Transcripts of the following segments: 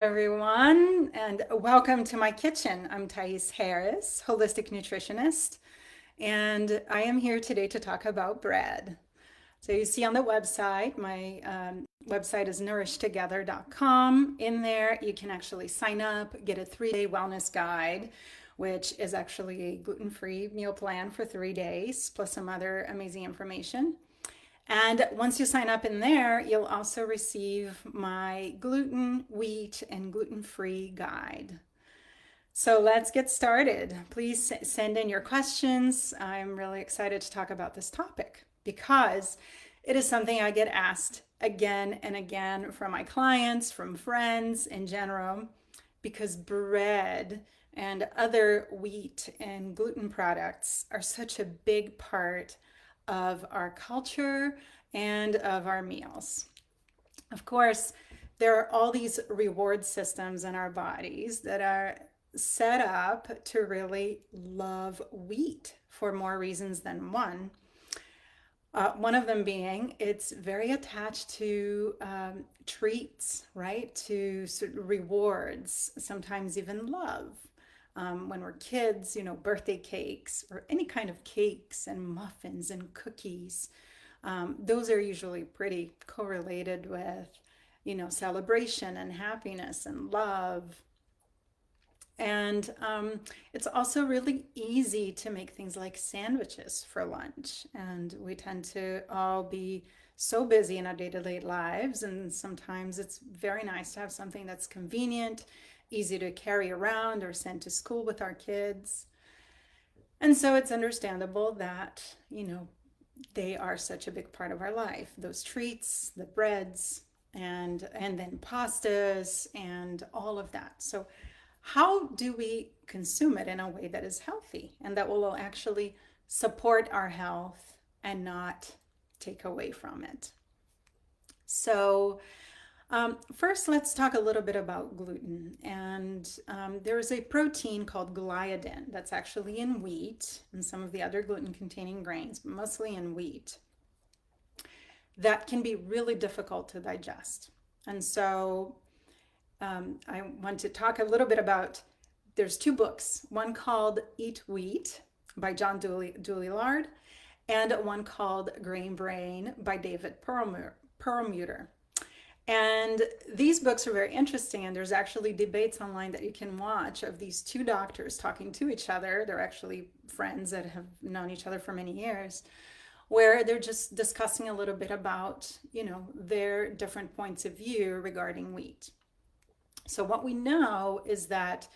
Everyone, and welcome to my kitchen. I'm Thais Harris, holistic nutritionist, and I am here today to talk about bread. So, you see on the website, my website is nourishtogether.com. In there, you can actually sign up, get a 3-day wellness guide, which is actually a gluten free meal plan for 3 days, plus some other amazing information. And once you sign up in there, you'll also receive my gluten, wheat, and gluten free guide. So let's get started. Please send in your questions. I'm really excited to talk about this topic because it is something I get asked again and again from my clients, from friends in general, because bread and other wheat and gluten products are such a big part of our culture and of our meals. Of course, there are all these reward systems in our bodies that are set up to really love wheat for more reasons than one. One of them being it's very attached to treats, right? To sort of rewards, sometimes even love. When we're kids, birthday cakes or any kind of cakes and muffins and cookies, those are usually pretty correlated with, celebration and happiness and love. And it's also really easy to make things like sandwiches for lunch. And we tend to all be so busy in our day to day lives. And sometimes it's very nice to have something that's convenient, easy to carry around or send to school with our kids. And so it's understandable that, they are such a big part of our life. Those treats, the breads, and then pastas and all of that. So how do we consume it in a way that is healthy and that will actually support our health and not take away from it? So, first, let's talk a little bit about gluten. And there's a protein called gliadin that's actually in wheat and some of the other gluten containing grains, but mostly in wheat, that can be really difficult to digest. And so, I want to talk a little bit about there's two books, one called Eat Wheat by John Dooley and one called Grain Brain by David Perlmutter. And these books are very interesting, and there's actually debates online that you can watch of these two doctors talking to each other. They're actually friends that have known each other for many years, where they're just discussing a little bit about, their different points of view regarding wheat. So what we know is that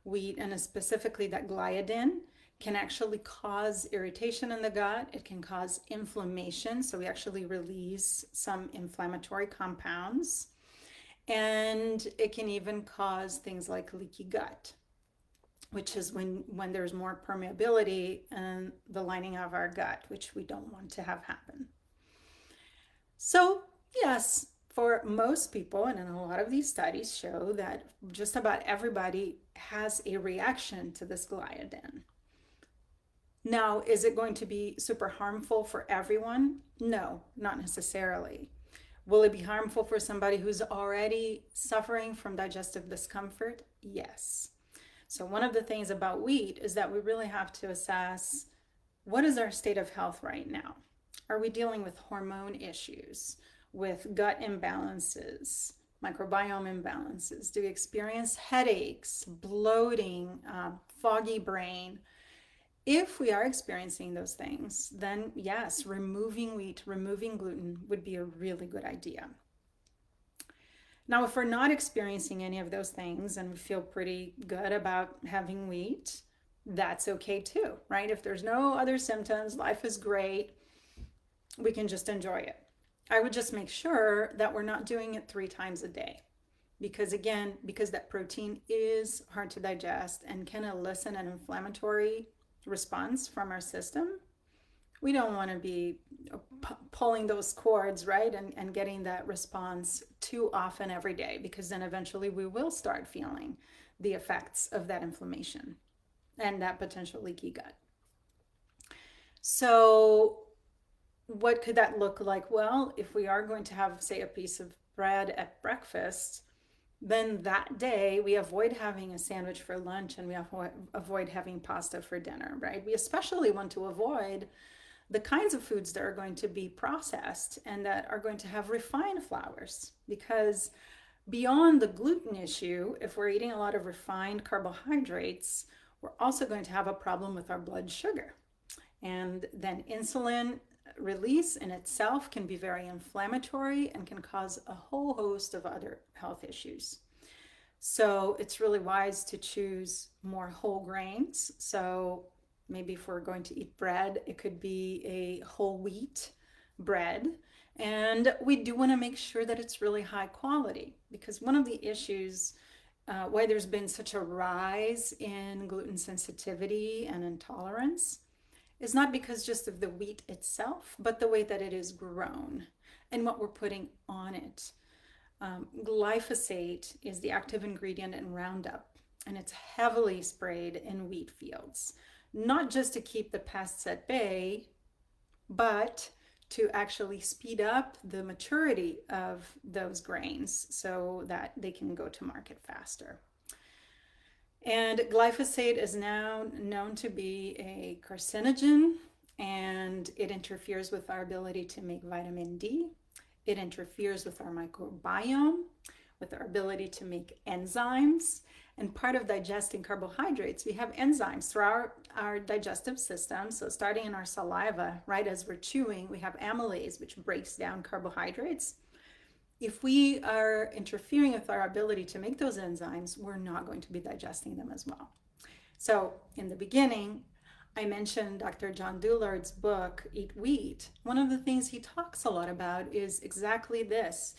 wheat, and specifically that gliadin, can actually cause irritation in the gut. It can cause inflammation. So we actually release some inflammatory compounds. And it can even cause things like leaky gut, which is when there's more permeability in the lining of our gut, which we don't want to have happen. So, yes, for most people, and a lot of these studies show that just about everybody has a reaction to this gliadin. Now, is it going to be super harmful for everyone? No, not necessarily. Will it be harmful for somebody who's already suffering from digestive discomfort? Yes. So, one of the things about wheat is that we really have to assess what is our state of health right now? Are we dealing with hormone issues, with gut imbalances, microbiome imbalances? Do we experience headaches, bloating, foggy brain? If we are experiencing those things, then yes, removing wheat, removing gluten would be a really good idea. Now, if we're not experiencing any of those things and we feel pretty good about having wheat, that's okay too, right? If there's no other symptoms, life is great, we can just enjoy it. I would just make sure that we're not doing it 3 times a day. Because again, because that protein is hard to digest and can elicit an inflammatory response from our system, we don't want to be pulling those cords, right? And getting that response too often every day, because then eventually we will start feeling the effects of that inflammation and that potential leaky gut. So, what could that look like? Well, if we are going to have, say, a piece of bread at breakfast, then that day we avoid having a sandwich for lunch and we avoid having pasta for dinner, right? We especially want to avoid the kinds of foods that are going to be processed and that are going to have refined flours, because beyond the gluten issue, if we're eating a lot of refined carbohydrates, we're also going to have a problem with our blood sugar. And then insulin release in itself can be very inflammatory and can cause a whole host of other health issues. So it's really wise to choose more whole grains. So maybe if we're going to eat bread, it could be a whole wheat bread. And we do want to make sure that it's really high quality, because one of the issues why there's been such a rise in gluten sensitivity and intolerance is not because just of the wheat itself, but the way that it is grown and what we're putting on it. Glyphosate is the active ingredient in Roundup, and it's heavily sprayed in wheat fields, not just to keep the pests at bay, but to actually speed up the maturity of those grains so that they can go to market faster. And glyphosate is now known to be a carcinogen, and it interferes with our ability to make vitamin D. It interferes with our microbiome, with our ability to make enzymes. And part of digesting carbohydrates, we have enzymes throughout our digestive system. So starting in our saliva, right as we're chewing, we have amylase, which breaks down carbohydrates. If we are interfering with our ability to make those enzymes, we're not going to be digesting them as well. So in the beginning, I mentioned Dr. John Doulard's book, Eat Wheat. One of the things he talks a lot about is exactly this.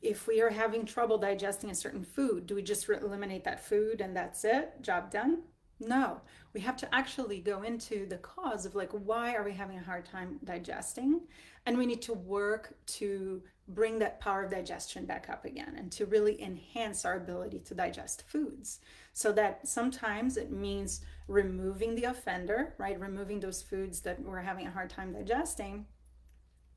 If we are having trouble digesting a certain food, do we just eliminate that food and that's it? Job done? No, we have to actually go into the cause of, like, why are we having a hard time digesting? And we need to work to bring that power of digestion back up again and to really enhance our ability to digest foods. So that sometimes it means removing the offender, right? Removing those foods that we're having a hard time digesting,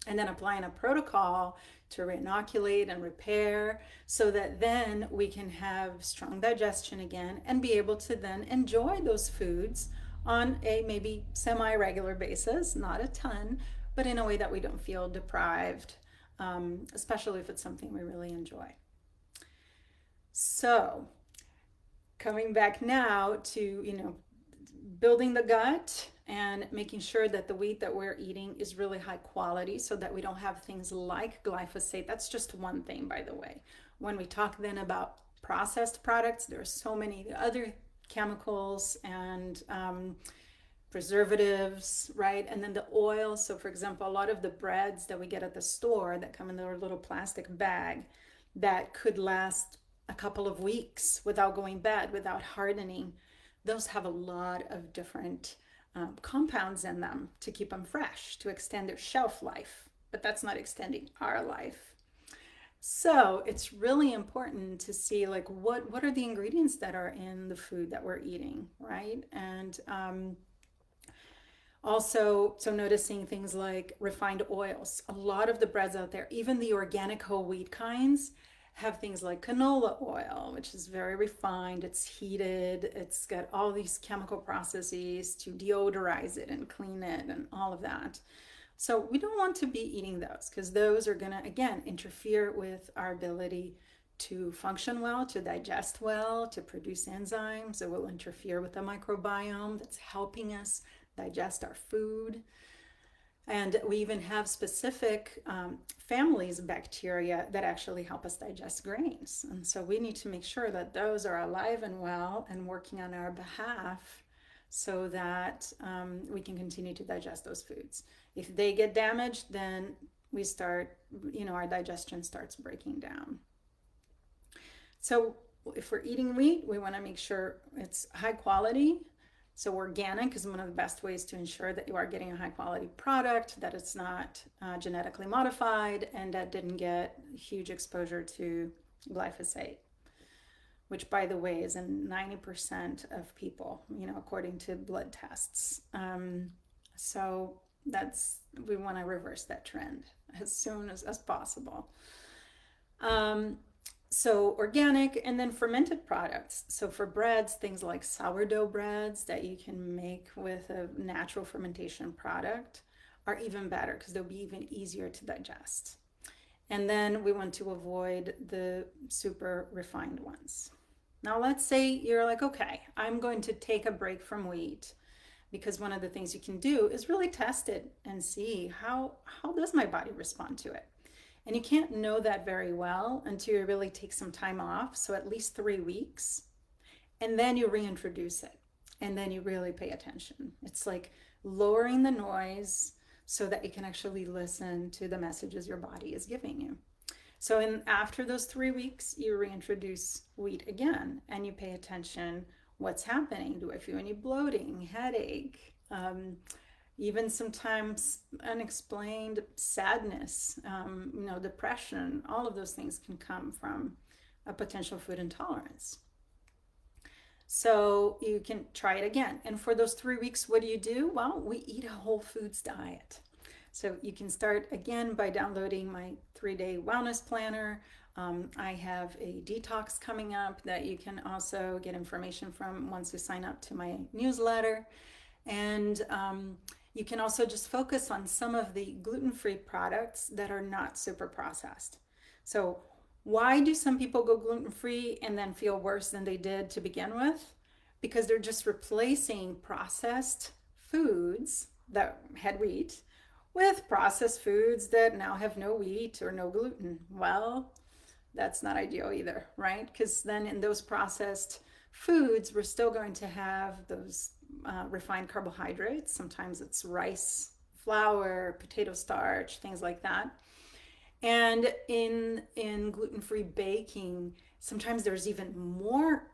and then applying a protocol to reinoculate and repair so that then we can have strong digestion again and be able to then enjoy those foods on a maybe semi-regular basis, not a ton, but in a way that we don't feel deprived, especially if it's something we really enjoy. So coming back now to, building the gut and making sure that the wheat that we're eating is really high quality so that we don't have things like glyphosate. That's just one thing, by the way. When we talk then about processed products, there are so many other chemicals and preservatives, right? And then the oil. So for example, a lot of the breads that we get at the store that come in their little plastic bag that could last a couple of weeks without going bad, without hardening, those have a lot of different compounds in them to keep them fresh, to extend their shelf life, but that's not extending our life. So it's really important to see, like, what are the ingredients that are in the food that we're eating, right? And also, so noticing things like refined oils. A lot of the breads out there, even the organic whole wheat kinds, have things like canola oil, which is very refined. It's heated. It's got all these chemical processes to deodorize it and clean it and all of that. So we don't want to be eating those because those are going to, again, interfere with our ability to function well, to digest well, to produce enzymes. It will interfere with the microbiome that's helping us digest our food. And we even have specific families of bacteria that actually help us digest grains. And so we need to make sure that those are alive and well and working on our behalf so that we can continue to digest those foods. If they get damaged, then we start, our digestion starts breaking down. So if we're eating wheat, we want to make sure it's high quality. So organic is one of the best ways to ensure that you are getting a high quality product, that it's not genetically modified, and that didn't get huge exposure to glyphosate, which, by the way, is in 90% of people, according to blood tests. So we want to reverse that trend as soon as possible. So organic, and then fermented products. So for breads, things like sourdough breads that you can make with a natural fermentation product are even better because they'll be even easier to digest. And then we want to avoid the super refined ones. Now, let's say you're like, okay, I'm going to take a break from wheat, because one of the things you can do is really test it and see how does my body respond to it. And you can't know that very well until you really take some time off, so at least 3 weeks, and then you reintroduce it. And then you really pay attention. It's like lowering the noise so that you can actually listen to the messages your body is giving you. So after those 3 weeks, you reintroduce wheat again and you pay attention. What's happening? Do I feel any bloating, headache? Even sometimes unexplained sadness, depression. All of those things can come from a potential food intolerance. So you can try it again. And for those 3 weeks, what do? Well, we eat a whole foods diet. So you can start again by downloading my 3-day wellness planner. I have a detox coming up that you can also get information from once you sign up to my newsletter. And you can also just focus on some of the gluten-free products that are not super processed. So why do some people go gluten-free and then feel worse than they did to begin with? Because they're just replacing processed foods that had wheat with processed foods that now have no wheat or no gluten. Well, that's not ideal either, right? Because then in those processed foods, we're still going to have those refined carbohydrates. Sometimes it's rice, flour, potato starch, things like that. And in gluten-free baking, sometimes there's even more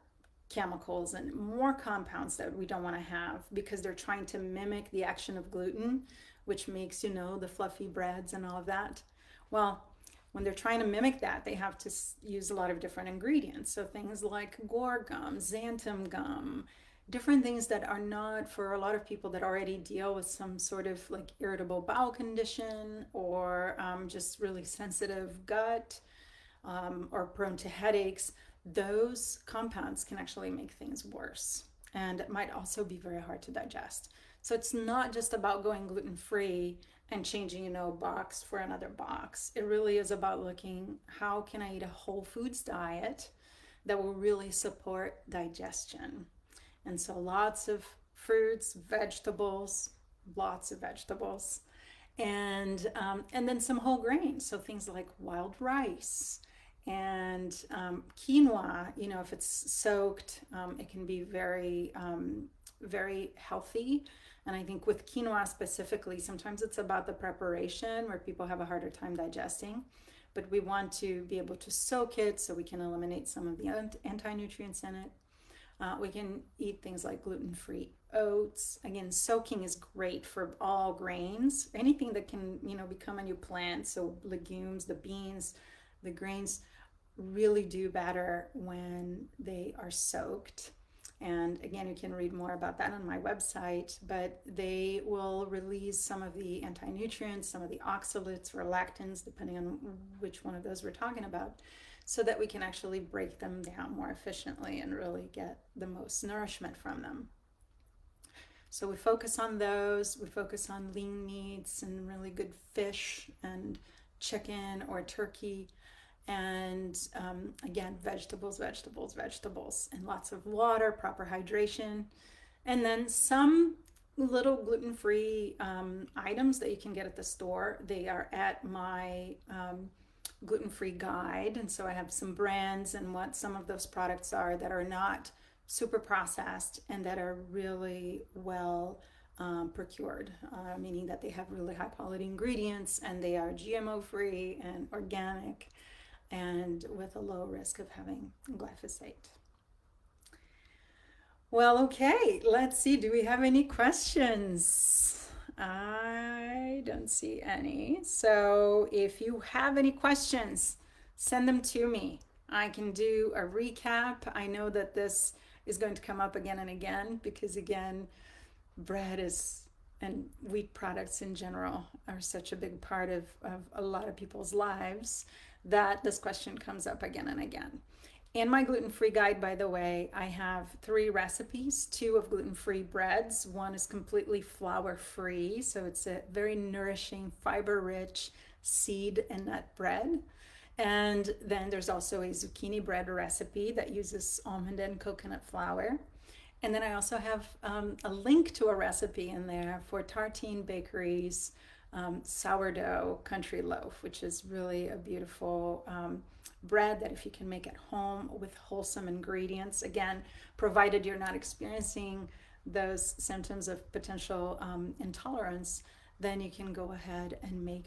chemicals and more compounds that we don't want to have because they're trying to mimic the action of gluten, which makes, the fluffy breads and all of that. Well, when they're trying to mimic that, they have to use a lot of different ingredients. So things like guar gum, xanthan gum, different things that are not for a lot of people that already deal with some sort of like irritable bowel condition or just really sensitive gut or prone to headaches. Those compounds can actually make things worse, and it might also be very hard to digest. So it's not just about going gluten-free and changing, a box for another box. It really is about looking, how can I eat a whole foods diet that will really support digestion? And so lots of fruits, vegetables, lots of vegetables, and then some whole grains. So things like wild rice and quinoa. If it's soaked, it can be very healthy. And I think with quinoa specifically, sometimes it's about the preparation where people have a harder time digesting. But we want to be able to soak it so we can eliminate some of the anti-nutrients in it. We can eat things like gluten-free oats. Again, soaking is great for all grains. Anything that can, become a new plant. So legumes, the beans, the grains really do better when they are soaked. And again, you can read more about that on my website, but they will release some of the anti-nutrients, some of the oxalates or lactins, depending on which one of those we're talking about, so that we can actually break them down more efficiently and really get the most nourishment from them. So we focus on those. We focus on lean meats and really good fish and chicken or turkey. And again, vegetables, and lots of water, proper hydration. And then some little gluten-free items that you can get at the store. They are at my gluten-free guide. And so I have some brands and what some of those products are that are not super processed and that are really well procured, meaning that they have really high quality ingredients and they are GMO free and organic and with a low risk of having glyphosate. Well, okay, let's see. Do we have any questions? I don't see any. So if you have any questions, send them to me. I can do a recap. I know that this is going to come up again and again because, again, bread is and wheat products in general are such a big part of a lot of people's lives that this question comes up again and again. In my gluten-free guide, by the way, I have 3 recipes, 2 of gluten-free breads. One is completely flour-free, so it's a very nourishing, fiber-rich seed and nut bread. And then there's also a zucchini bread recipe that uses almond and coconut flour. And then I also have a link to a recipe in there for Tartine Bakery's sourdough country loaf, which is really a beautiful bread that if you can make at home with wholesome ingredients, again, provided you're not experiencing those symptoms of potential intolerance, then you can go ahead and make